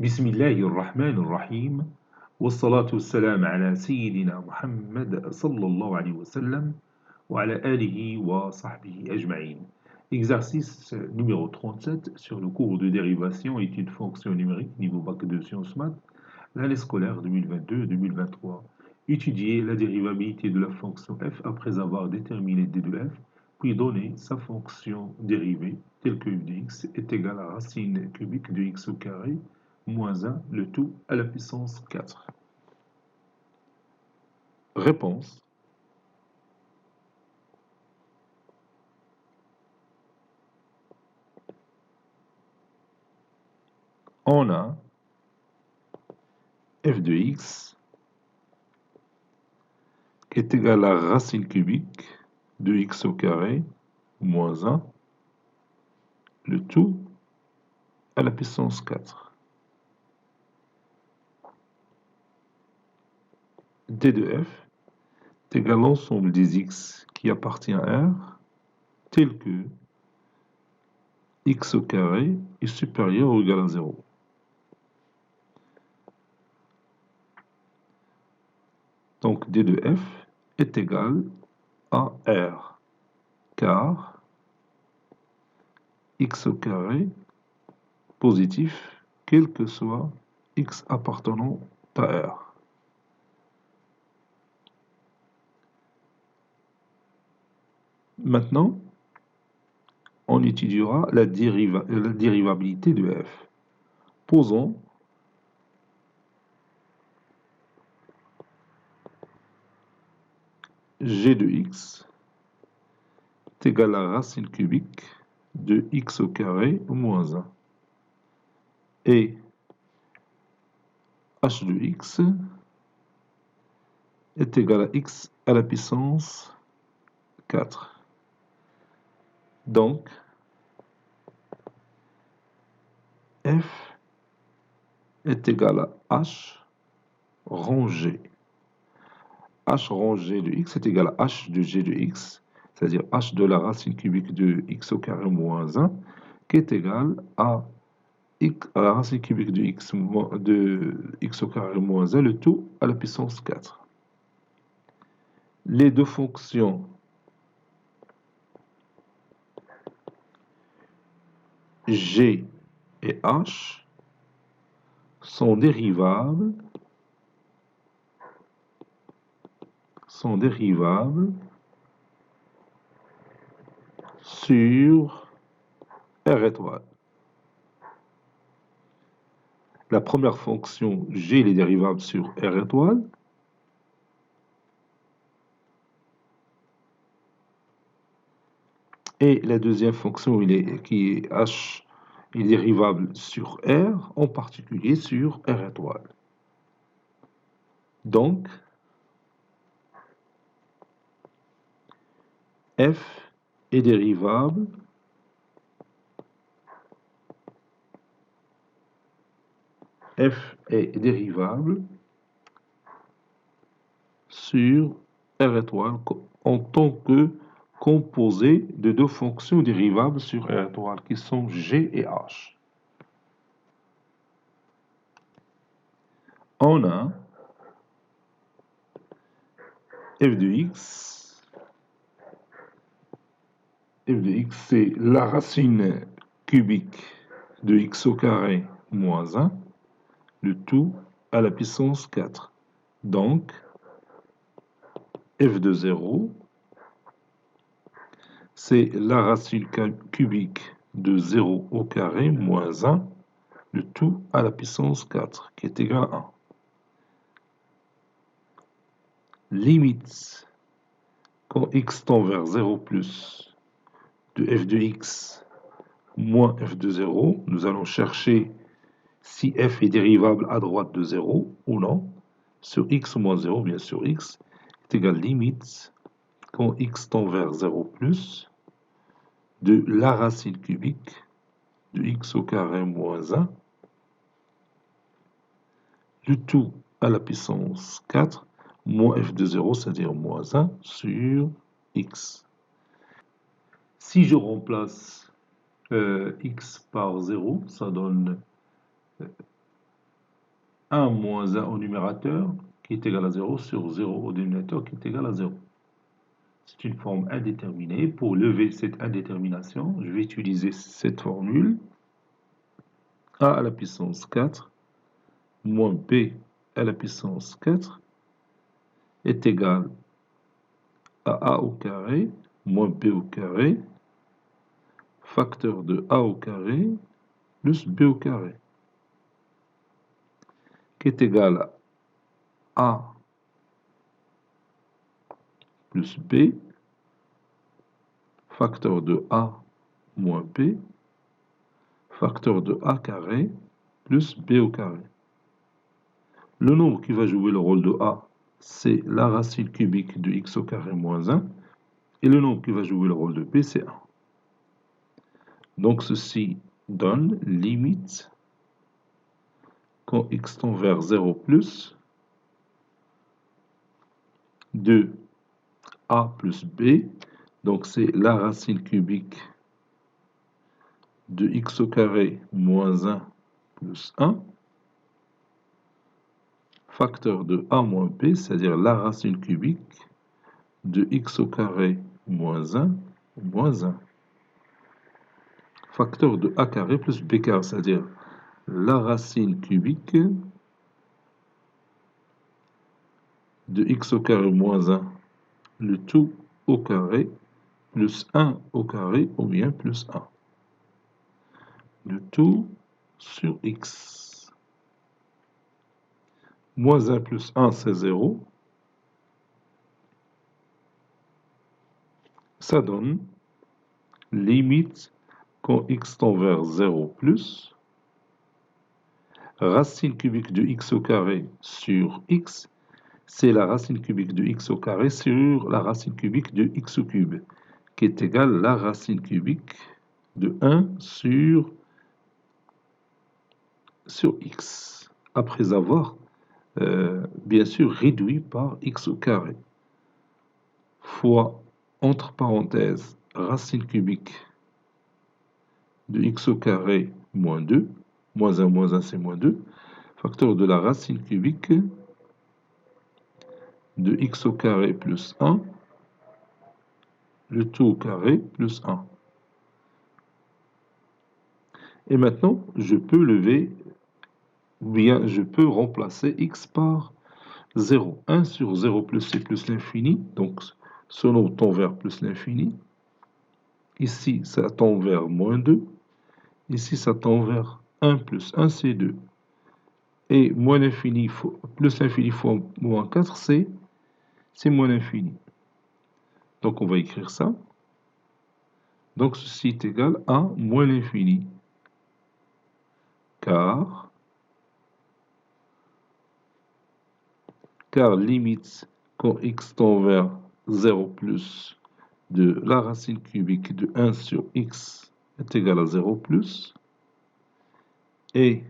بسم الله الرحمن الرحيم والصلاة والسلام على سيدنا محمد صلى الله عليه وسلم وعلى آله وصحبه أجمعين. Exercice numéro 37 sur le cours de dérivation études fonctions numériques niveau bac de sciences maths, l'année scolaire 2022-2023. Étudier la dérivabilité de la fonction f après avoir déterminé d de f, puis donner sa fonction dérivée telle que f de x est égal à racine cubique de x au carré moins 1, le tout à la puissance 4. Réponse. On a f de x qui est égal à racine cubique de x au carré moins 1, le tout à la puissance 4. d de f est égal à l'ensemble des x qui appartient à R, tel que x au carré est supérieur ou égal à 0. Donc d de f est égal à R, car x au carré positif, quel que soit x appartenant à R. Maintenant, on étudiera la dérivabilité de f. Posons g de x est égal à racine cubique de x au carré moins 1. Et h de x est égal à x à la puissance 4. Donc, f est égal à h rangé. h rangé de x est égal à h de g de x, c'est-à-dire h de la racine cubique de x au carré moins 1, qui est égal à la racine cubique de x au carré moins 1, le tout à la puissance 4. Les deux fonctions g et h sont dérivables sur R étoile. La première fonction g est dérivable sur R étoile. Et la deuxième fonction qui est h est dérivable sur R, en particulier sur R étoile. Donc, f est dérivable sur R étoile en tant que composé de deux fonctions dérivables sur R étoile qui sont g et h. On a f de x c'est la racine cubique de x au carré moins 1, le tout à la puissance 4. Donc, f de 0, c'est la racine cubique de 0 au carré moins 1, le tout à la puissance 4, qui est égal à 1. Limite, quand x tend vers 0 plus de f de x moins f de 0, nous allons chercher si f est dérivable à droite de 0 ou non, sur x moins 0, bien sûr, x est égal limite, quand x tend vers 0 plus, de la racine cubique de x au carré moins 1, le tout à la puissance 4, moins f de 0, c'est-à-dire moins 1, sur x. Si je remplace x par 0, ça donne 1 moins 1 au numérateur qui est égal à 0 sur 0 au dénominateur qui est égal à 0. C'est une forme indéterminée. Pour lever cette indétermination, je vais utiliser cette formule. A à la puissance 4 moins B à la puissance 4 est égal à A au carré moins B au carré facteur de A au carré plus B au carré qui est égal à A plus B facteur de A moins B facteur de A carré plus B au carré. Le nombre qui va jouer le rôle de A, c'est la racine cubique de x au carré moins 1. Et le nombre qui va jouer le rôle de B, c'est 1. Donc ceci donne limite quand x tend vers 0 plus de A plus B. Donc c'est la racine cubique de x au carré moins 1 plus 1. Facteur de A moins B, c'est-à-dire la racine cubique de x au carré moins 1 moins 1. Facteur de A carré plus B carré, c'est-à-dire la racine cubique de x au carré moins 1, le tout au carré, plus 1 au carré, ou bien plus 1. Le tout sur x. Moins 1 plus 1, c'est 0. Ça donne limite quand x tend vers 0 plus racine cubique de x au carré sur x, c'est la racine cubique de x au carré sur la racine cubique de x au cube, qui est égale à la racine cubique de 1 sur x, après avoir bien sûr réduit par x au carré, fois, entre parenthèses, racine cubique de x au carré moins 2, moins 1 c'est moins 2, facteur de la racine cubique de x au carré plus 1, le tout au carré plus 1. Et maintenant, je peux lever, ou bien je peux remplacer x par 0. 1 sur 0 plus c'est plus l'infini, donc ce nombre tend vers plus l'infini. Ici, ça tend vers moins 2. Ici, ça tend vers 1 plus 1, c'est 2. Et moins l'infini, plus l'infini fois moins 4, c'est moins l'infini. Donc, on va écrire ça. Donc, ceci est égal à moins l'infini. Car limite quand x tend vers 0 plus de la racine cubique de 1 sur x est égal à 0 plus, et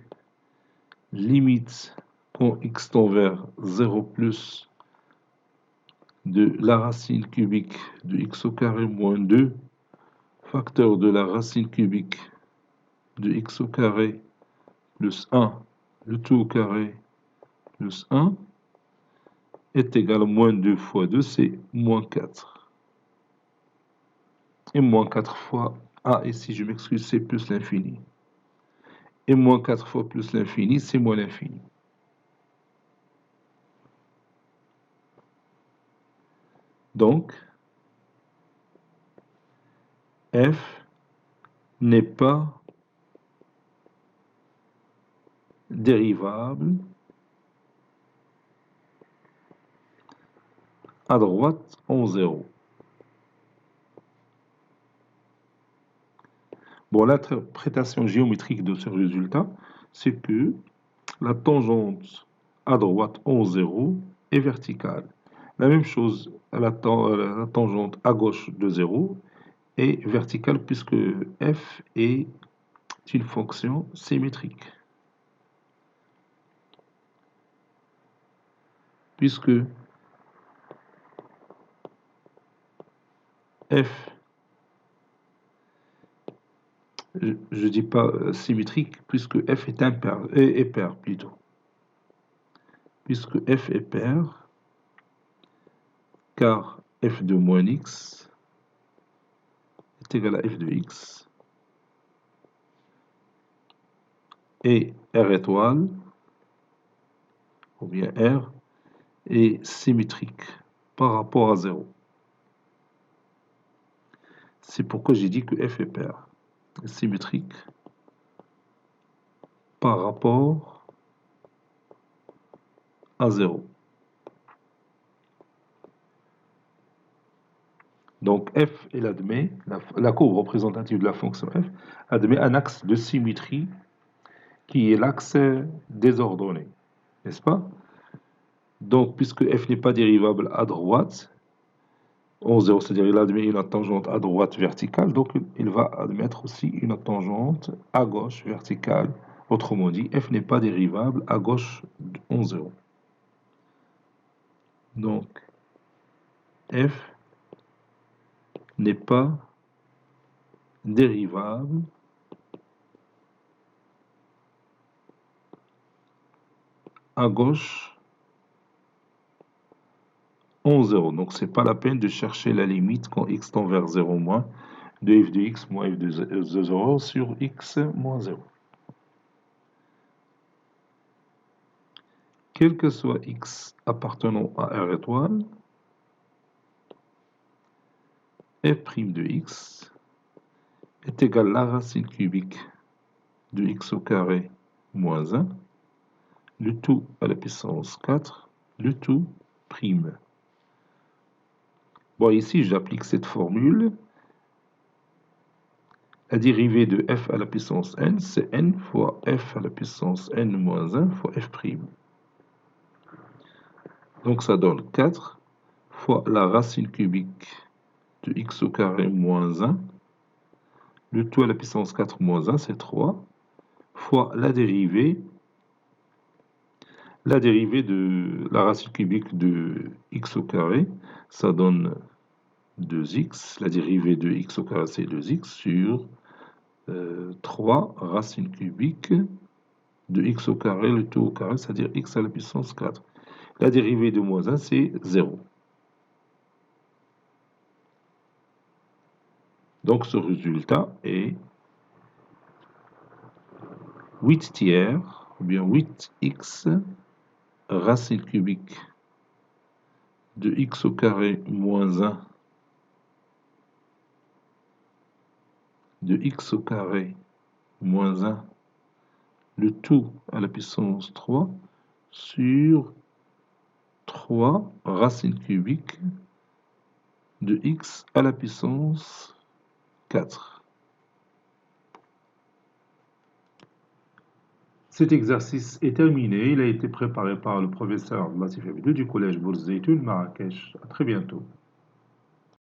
limite quand x tend vers 0 plus de la racine cubique de x au carré moins 2, facteur de la racine cubique de x au carré plus 1, le tout au carré plus 1, est égal à moins 2 fois 2, c'est moins 4. Et moins 4 fois, ici je m'excuse, c'est plus l'infini. Et moins 4 fois plus l'infini, c'est moins l'infini. Donc, f n'est pas dérivable à droite en 0. Bon, l'interprétation géométrique de ce résultat, c'est que la tangente à droite en 0 est verticale. La même chose, la tangente à gauche de 0 est verticale puisque f est une fonction symétrique. Puisque f, je ne dis pas symétrique, puisque f est pair plutôt. puisque f est pair, car f de moins x est égal à f de x, et R étoile, ou bien R, est symétrique par rapport à 0. C'est pourquoi j'ai dit que f est pair, symétrique par rapport à 0. Donc f, elle admet, la courbe représentative de la fonction f, admet un axe de symétrie qui est l'axe désordonné, n'est-ce pas? Donc, puisque f n'est pas dérivable à droite, en 0, c'est-à-dire il admet une tangente à droite verticale, donc il va admettre aussi une tangente à gauche verticale. Autrement dit, f n'est pas dérivable à gauche en 0. Donc, f n'est pas dérivable à gauche en 0. Donc, c'est pas la peine de chercher la limite quand x tend vers 0 moins de f de x moins f de 0 sur x moins 0. Quel que soit x appartenant à R étoile, f' de x est égal à la racine cubique de x au carré moins 1, le tout à la puissance 4, le tout prime. Bon, ici, j'applique cette formule. La dérivée de f à la puissance n, c'est n fois f à la puissance n moins 1 fois f'. Donc, ça donne 4 fois la racine cubique de x au carré moins 1. Le tout à la puissance 4 moins 1, c'est 3, fois la dérivée de la racine cubique de x au carré, ça donne 2x. La dérivée de x au carré, c'est 2x sur 3 racine cubique de x au carré, le tout au carré, c'est-à-dire x à la puissance 4. La dérivée de moins 1, c'est 0. Donc ce résultat est 8 tiers, ou bien 8x racine cubique de x au carré moins 1 de x au carré moins 1, le tout à la puissance 3 sur 3 racine cubique de x à la puissance 4. Cet exercice est terminé. Il a été préparé par le professeur Latif Abidou du collège Bourz Zeytoun, Marrakech. À très bientôt.